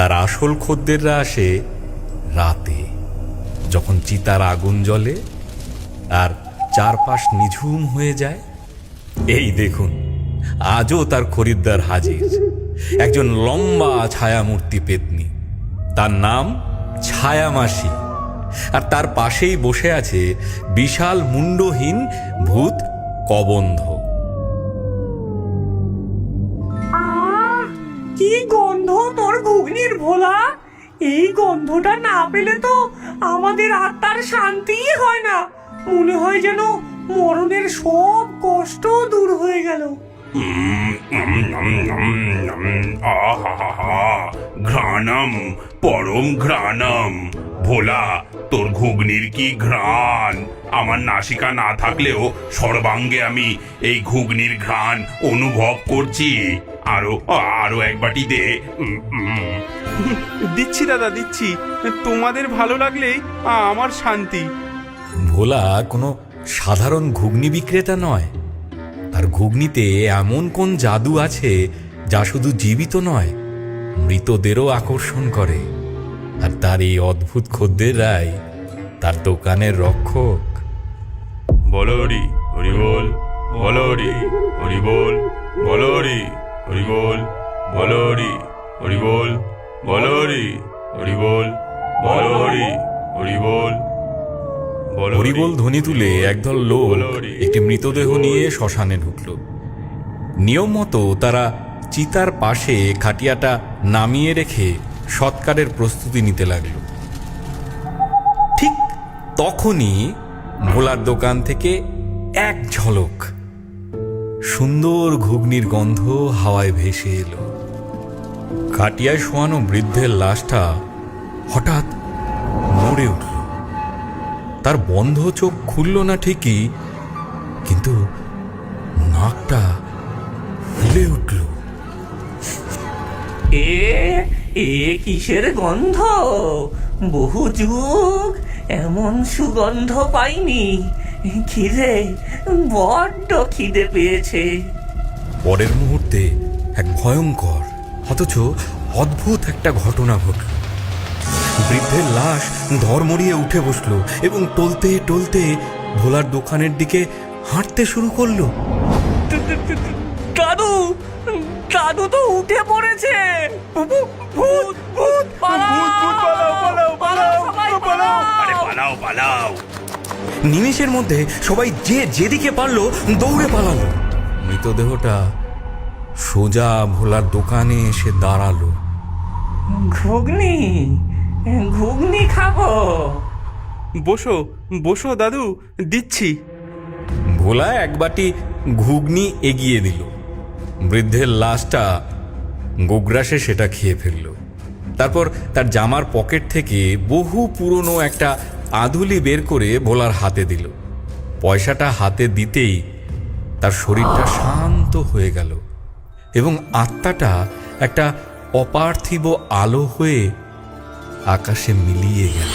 তার আসল খদ্দেররা আসে রাতে, যখন চিতার আগুন জ্বলে আর চারপাশ নিঝুম হয়ে যায়। এই দেখুন, আজও তার খরিদ্দার হাজির, একজন লম্বা ছায়ামূর্তি পেতনি। তার নাম ছায়ামাসি, আর তার পাশেই বসে আছে বিশাল মুন্ডহীন ভূত কবন্ধ। কি গন্ধ তোর ঘুগনির ভোলা! এই গন্ধটা না পেলে তো আমাদের আত্মার শান্তিই হয় না। মনে হয় যেন মরণের সব কষ্ট দূর হয়ে গেল। ঘ্রাণম, পরম ঘ্রাণম। ভোলা, তোর ঘুগনির কি ঘ্রাণ! আমার নাসিকা না থাকলেও সর্বাঙ্গে আমি এই ঘুগনির ঘ্রাণ অনুভব করছি। আরো আরো এক বাটি দে। দিচ্ছি দাদা, দিচ্ছি। তোমাদের ভালো লাগলেই আমার শান্তি। ভোলা কোনো সাধারণ ঘুগনি বিক্রেতা নয়। তার ঘুগনিতে এমন কোন জাদু আছে যা শুধু জীবিত নয়, মৃতদেরও আকর্ষণ করে। আর তার এই অদ্ভুত খদ্দেররাই তার দোকানের রক্ষক। বলো হরি হরি বল, বলো হরি হরি বল, বলো হরি হরি বল, বলো হরি হরি বল, বলো হরি হরি বল, বলো হরি হরি বল। হরিবোল ধ্বনি তুলে একদল লোক একটি মৃতদেহ নিয়ে শ্মশানে ঢুকল। নিয়ম মতো তারা চিতার পাশে খাটিয়াটা নামিয়ে রেখে সৎকারের প্রস্তুতি নিতে লাগল। ঠিক তখনই ভোলার দোকান থেকে এক ঝলক সুন্দর ঘুগনির গন্ধ হাওয়ায় ভেসে এলো। খাটিয়ায় শোয়ানো বৃদ্ধের লাশটা হঠাৎ নড়ে উঠল। তার বন্ধ চোখ খুলল না ঠিকই, কিন্তু নাকটা ফুলে উঠল। এ কিসের গন্ধ! বহু যুগ এমন সুগন্ধ পাইনি। খিদে, বড্ড খিদে পেয়েছে। পরের মুহূর্তে এক ভয়ঙ্কর অথচ অদ্ভুত একটা ঘটনা ঘটল। বৃদ্ধের লাশ ধড়মড়িয়ে উঠে বসলো এবং টলতে টলতে ভোলার দোকানের দিকে হাঁটতে শুরু করলো। দাদু, দাদু তো উঠে পড়েছে! ভূত, ভূত, পালাও! পালাও, সবাই পালাও! আরে পালাও, পালাও! নিমেষের মধ্যে সবাই যে যেদিকে পারলো দৌড়ে পালালো। মৃতদেহটা সোজা ভোলার দোকানে এসে দাঁড়ালো। ঘুগনি, ঘুগনি খাবো। বসো বসো দাদু, দিচ্ছি। ভোলা এক বাটি ঘুগনি এগিয়ে দিল। বৃদ্ধের লাশটা গোগ্রাসে সেটা খেয়ে ফেলল। তারপর তার জামার পকেট থেকে বহু পুরনো একটা আধুলি বের করে ভোলার হাতে দিল। পয়সাটা হাতে দিতেই তার শরীরটা শান্ত হয়ে গেল এবং আত্মাটা একটা অপার্থিব আলো হয়ে আকাশে মিলিয়ে গেল।